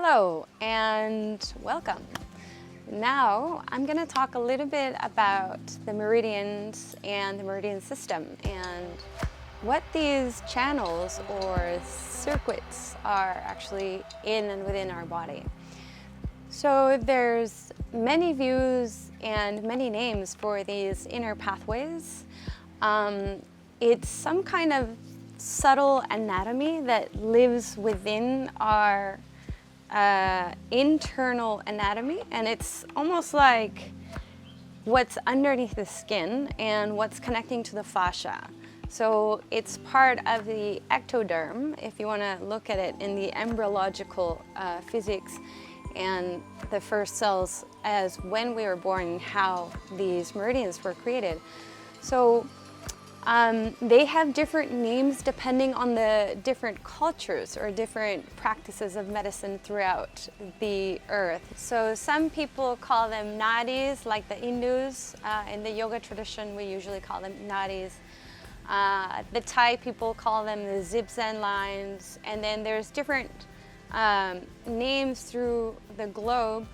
Hello and welcome. Now I'm going to talk a little bit about the meridians and the meridian system and what these channels or circuits are actually in and within our body. So there's many views and many names for these inner pathways. It's some kind of subtle anatomy that lives within our internal anatomy, and it's almost like what's underneath the skin and what's connecting to the fascia. So it's part of the ectoderm, if you want to look at it in the embryological physics, and the first cells as when we were born, how these meridians were created. So they have different names depending on the different cultures or different practices of medicine throughout the earth. So some people call them nadis, like the Hindus. In the yoga tradition, we usually call them nadis. The Thai people call them the zibzan lines. And then there's different names through the globe.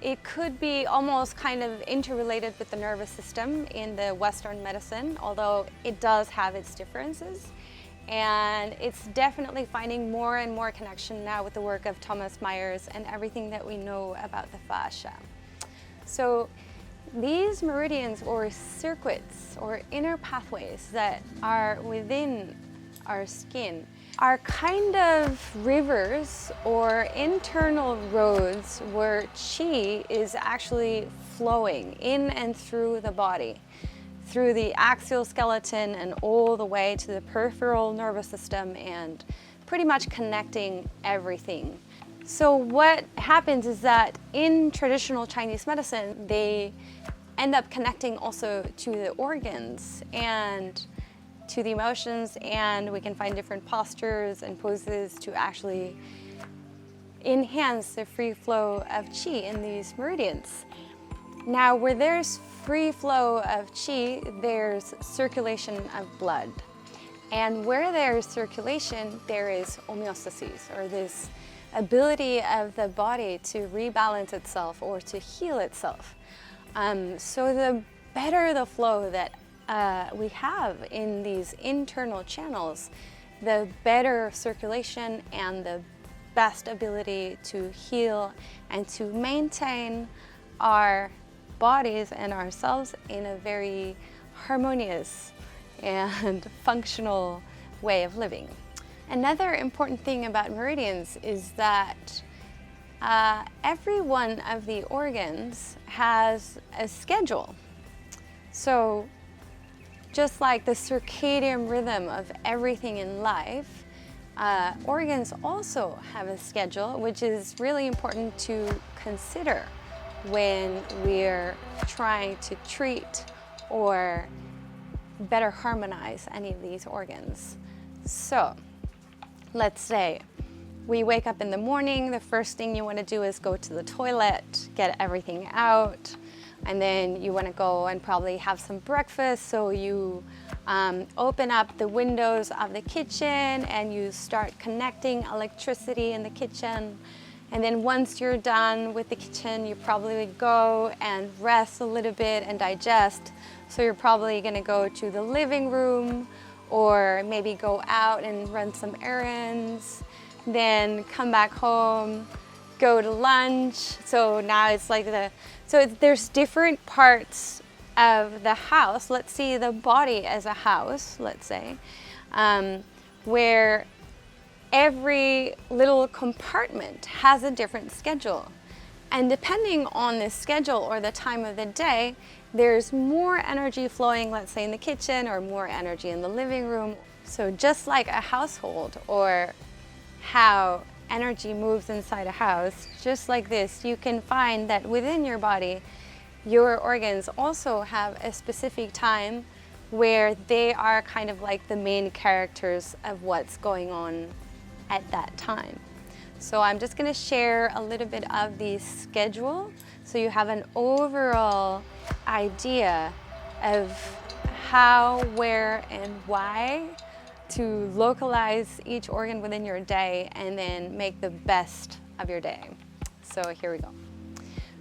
It could be almost kind of interrelated with the nervous system in the Western medicine, although it does have its differences. And it's definitely finding more and more connection now with the work of Thomas Myers and everything that we know about the fascia. So these meridians or circuits or inner pathways that are within our skin are kind of rivers or internal roads where qi is actually flowing in and through the body, through the axial skeleton and all the way to the peripheral nervous system and pretty much connecting everything. So what happens is that in traditional Chinese medicine, they end up connecting also to the organs and to the emotions, and we can find different postures and poses to actually enhance the free flow of qi in these meridians. Now, where there's free flow of qi, there's circulation of blood. And where there's circulation, there is homeostasis, or this ability of the body to rebalance itself or to heal itself. So the better the flow that we have in these internal channels, the better circulation and the best ability to heal and to maintain our bodies and ourselves in a very harmonious and functional way of living. Another important thing about meridians is that every one of the organs has a schedule. So just like the circadian rhythm of everything in life, organs also have a schedule, which is really important to consider when we're trying to treat or better harmonize any of these organs. So let's say we wake up in the morning, the first thing you want to do is go to the toilet, get everything out, and then you want to go and probably have some breakfast. So you open up the windows of the kitchen and you start connecting electricity in the kitchen. And then once you're done with the kitchen, you probably go and rest a little bit and digest. So you're probably going to go to the living room or maybe go out and run some errands, then come back home, go to lunch. So now it's like there's different parts of the house. Let's see the body as a house, let's say, where every little compartment has a different schedule. And depending on the schedule or the time of the day, there's more energy flowing, let's say in the kitchen, or more energy in the living room. So just like a household or how energy moves inside a house, just like this, you can find that within your body, your organs also have a specific time where they are kind of like the main characters of what's going on at that time. So I'm just going to share a little bit of the schedule so you have an overall idea of how, where, and why to localize each organ within your day and then make the best of your day. So here we go.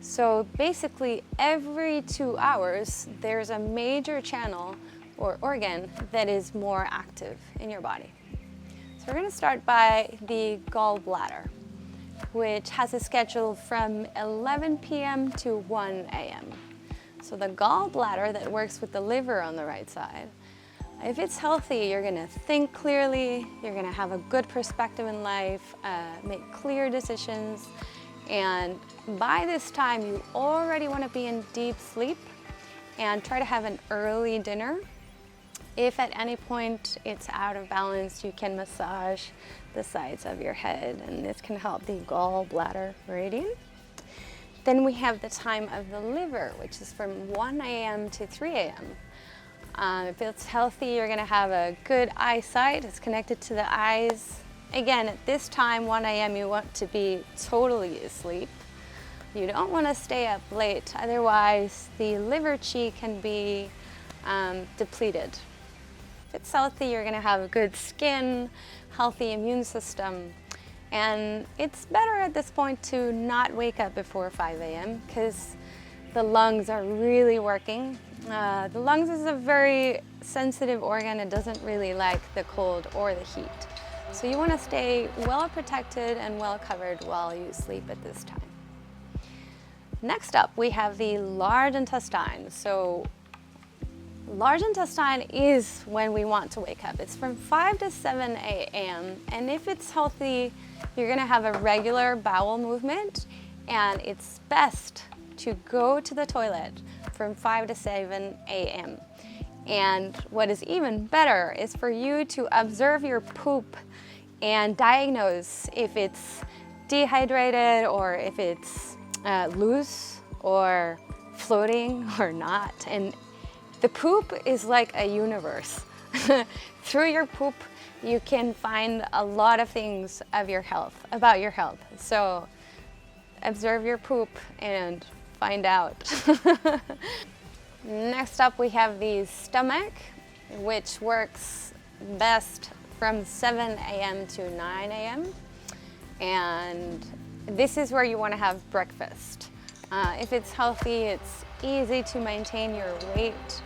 So basically every 2 hours, there's a major channel or organ that is more active in your body. So we're going to start by the gallbladder, which has a schedule from 11 p.m. to 1 a.m. So the gallbladder that works with the liver on the right side, if it's healthy, you're going to think clearly, you're going to have a good perspective in life, make clear decisions, and by this time you already want to be in deep sleep and try to have an early dinner. If at any point it's out of balance, you can massage the sides of your head, and this can help the gallbladder meridian. Then we have the time of the liver, which is from 1 a.m. to 3 a.m. If it's healthy, you're going to have a good eyesight. It's connected to the eyes. Again, at this time, 1 a.m., you want to be totally asleep. You don't want to stay up late, otherwise the liver chi can be depleted. If it's healthy, you're going to have good skin, healthy immune system, and it's better at this point to not wake up before 5 a.m. because the lungs are really working. The lungs is a very sensitive organ. It doesn't really like the cold or the heat. So you want to stay well protected and well covered while you sleep at this time. Next up, we have the large intestine. So large intestine is when we want to wake up. It's from 5 to 7 a.m. And if it's healthy, you're going to have a regular bowel movement, and it's best to go to the toilet from 5 to 7 a.m. And what is even better is for you to observe your poop and diagnose if it's dehydrated or if it's loose or floating or not. And the poop is like a universe. Through your poop, you can find a lot of things of your health, about your health. So observe your poop and find out. Next up, we have the stomach, which works best from 7 a.m. to 9 a.m. And this is where you want to have breakfast. If it's healthy, it's easy to maintain your weight.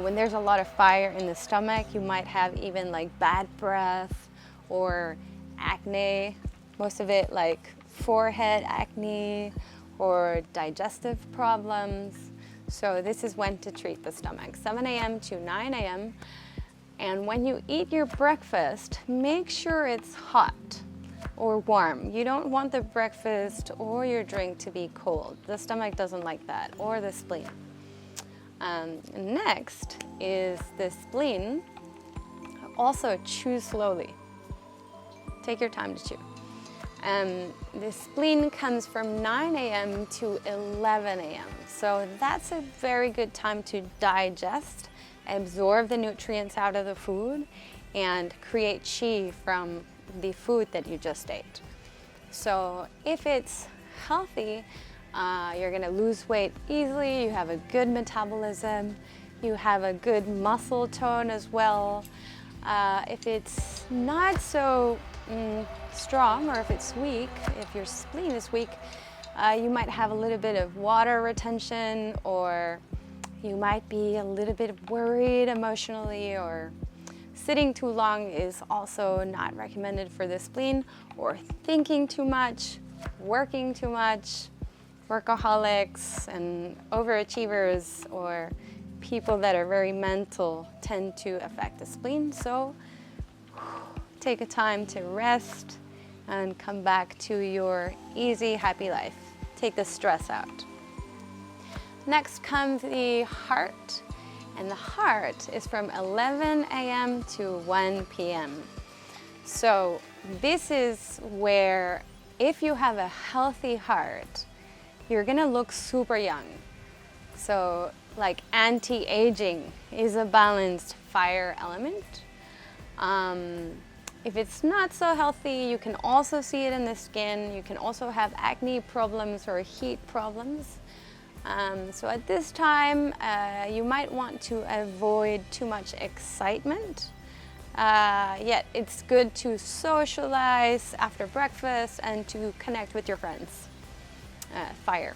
When there's a lot of fire in the stomach, you might have even like bad breath or acne, most of it like forehead acne or digestive problems. So this is when to treat the stomach, 7 a.m. to 9 a.m. And when you eat your breakfast, make sure it's hot or warm. You don't want the breakfast or your drink to be cold. The stomach doesn't like that, or the spleen. Next is the spleen. Also chew slowly. Take your time to chew. The spleen comes from 9 a.m. to 11 a.m. So that's a very good time to digest, absorb the nutrients out of the food, and create chi from the food that you just ate. So if it's healthy, you're going to lose weight easily, you have a good metabolism, you have a good muscle tone as well. If it's not so strong, or if it's weak, if your spleen is weak, you might have a little bit of water retention, or you might be a little bit worried emotionally, or sitting too long is also not recommended for the spleen, or thinking too much, working too much. Workaholics and overachievers or people that are very mental tend to affect the spleen. So take a time to rest and come back to your easy, happy life. Take the stress out. Next comes the heart, and the heart is from 11 a.m. to 1 p.m. So this is where, if you have a healthy heart, you're gonna look super young. So like anti-aging is a balanced fire element. If it's not so healthy, you can also see it in the skin. You can also have acne problems or heat problems. So at this time, you might want to avoid too much excitement. Yet it's good to socialize after breakfast and to connect with your friends. Fire.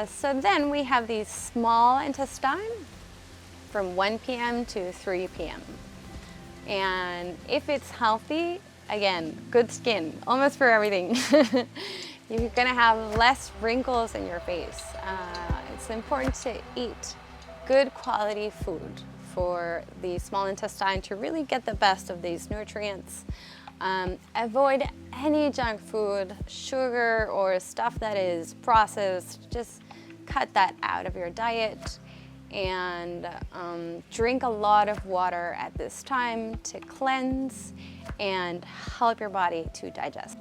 So then we have the small intestine from 1 p.m. to 3 p.m. And if it's healthy, again, good skin, almost for everything. You're gonna have less wrinkles in your face. It's important to eat good quality food for the small intestine to really get the best of these nutrients. Avoid any junk food, sugar, or stuff that is processed. Just cut that out of your diet. And drink a lot of water at this time to cleanse and help your body to digest.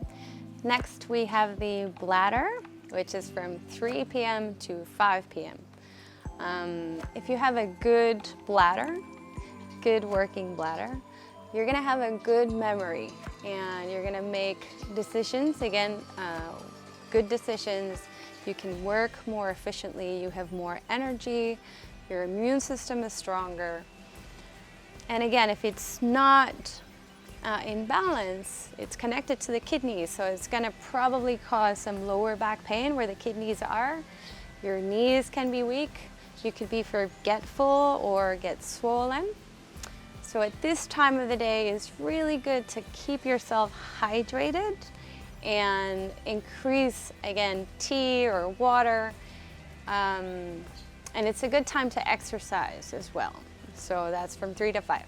Next, we have the bladder, which is from 3 p.m. to 5 p.m. If you have a good bladder, good working bladder, you're gonna have a good memory and you're gonna make decisions, again, good decisions. You can work more efficiently, you have more energy, your immune system is stronger. And again, if it's not in balance, it's connected to the kidneys, so it's gonna probably cause some lower back pain where the kidneys are. Your knees can be weak. You could be forgetful or get swollen. So at this time of the day, it's really good to keep yourself hydrated and increase, again, tea or water. And it's a good time to exercise as well. So that's from 3 to 5.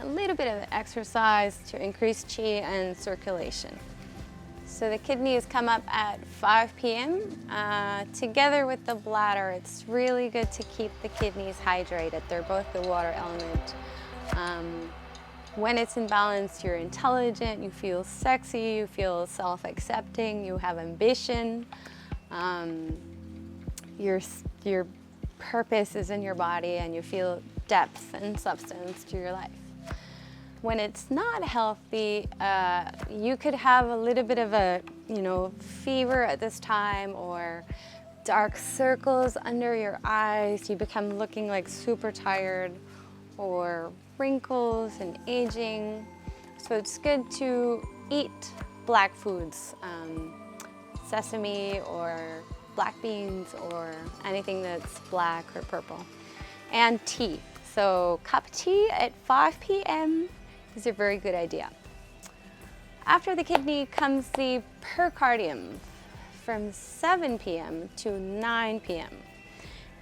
A little bit of exercise to increase qi and circulation. So the kidneys come up at 5 p.m. Together with the bladder, it's really good to keep the kidneys hydrated. They're both the water element. When it's in balance, you're intelligent, you feel sexy, you feel self-accepting, you have ambition. Your purpose is in your body and you feel depth and substance to your life. When it's not healthy, you could have a little bit of a, fever at this time or dark circles under your eyes. You become looking like super tired, or wrinkles and aging. So it's good to eat black foods, sesame or black beans or anything that's black or purple. And tea. So cup tea at 5 p.m. is a very good idea. After the kidney comes the pericardium from 7 p.m. to 9 p.m.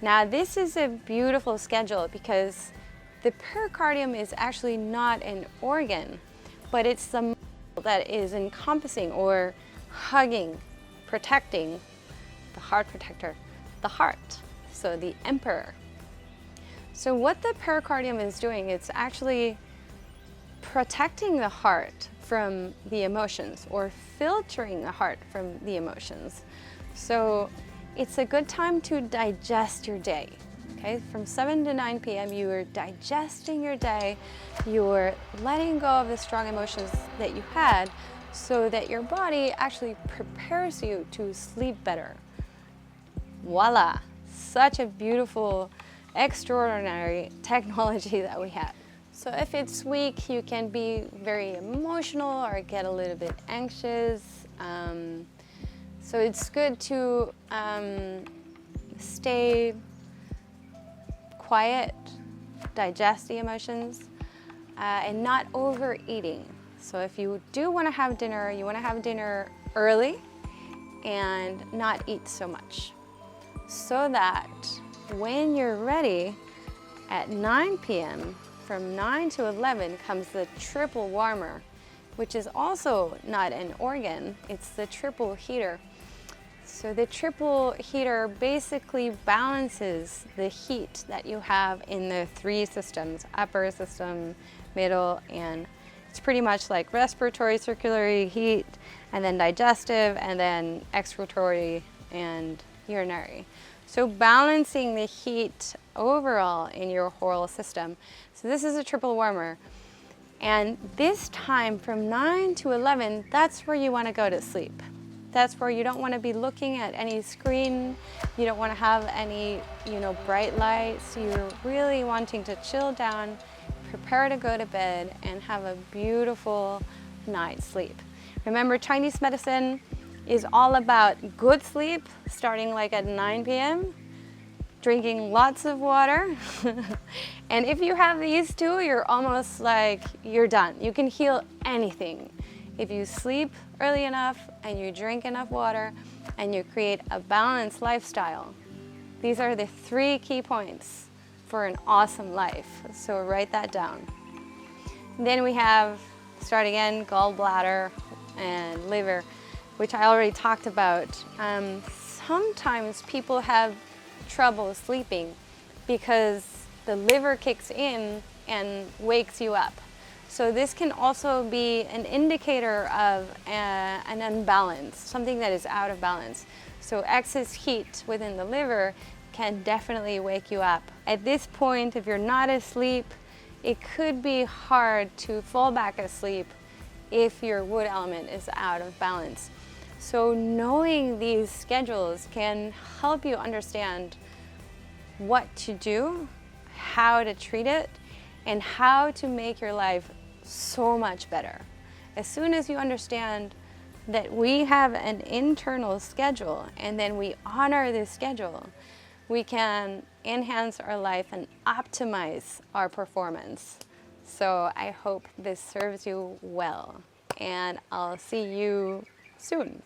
Now this is a beautiful schedule because the pericardium is actually not an organ, but it's the muscle that is encompassing or hugging, protecting the heart protector, the heart, so the emperor. So what the pericardium is doing, it's actually protecting the heart from the emotions or filtering the heart from the emotions. So it's a good time to digest your day. Okay, from 7 to 9 p.m. you are digesting your day, you're letting go of the strong emotions that you had so that your body actually prepares you to sleep better. Voila, such a beautiful, extraordinary technology that we have. So if it's weak, you can be very emotional or get a little bit anxious. So it's good to stay quiet, digest the emotions, and not overeating. So if you do want to have dinner, you want to have dinner early and not eat so much. So that when you're ready at 9 p.m., from 9 to 11 comes the triple warmer, which is also not an organ, it's the triple heater. So the triple heater basically balances the heat that you have in the three systems, upper system, middle, and it's pretty much like respiratory, circulatory heat, and then digestive, and then excretory and urinary. So balancing the heat overall in your whole system. So this is a triple warmer. And this time from 9 to 11, that's where you want to go to sleep. That's where you don't want to be looking at any screen. You don't want to have any, bright lights. You're really wanting to chill down, prepare to go to bed and have a beautiful night's sleep. Remember, Chinese medicine is all about good sleep, starting like at 9 p.m., drinking lots of water. And if you have these two, you're almost like you're done. You can heal anything. If you sleep early enough and you drink enough water and you create a balanced lifestyle. These are the 3 key points for an awesome life. So write that down. Then we have, start again, gallbladder and liver, which I already talked about. Sometimes people have trouble sleeping because the liver kicks in and wakes you up. So this can also be an indicator of an unbalance, something that is out of balance. So excess heat within the liver can definitely wake you up. At this point, if you're not asleep, it could be hard to fall back asleep if your wood element is out of balance. So knowing these schedules can help you understand what to do, how to treat it, and how to make your life so much better. As soon as you understand that we have an internal schedule and then we honor this schedule, we can enhance our life and optimize our performance. So I hope this serves you well, and I'll see you soon.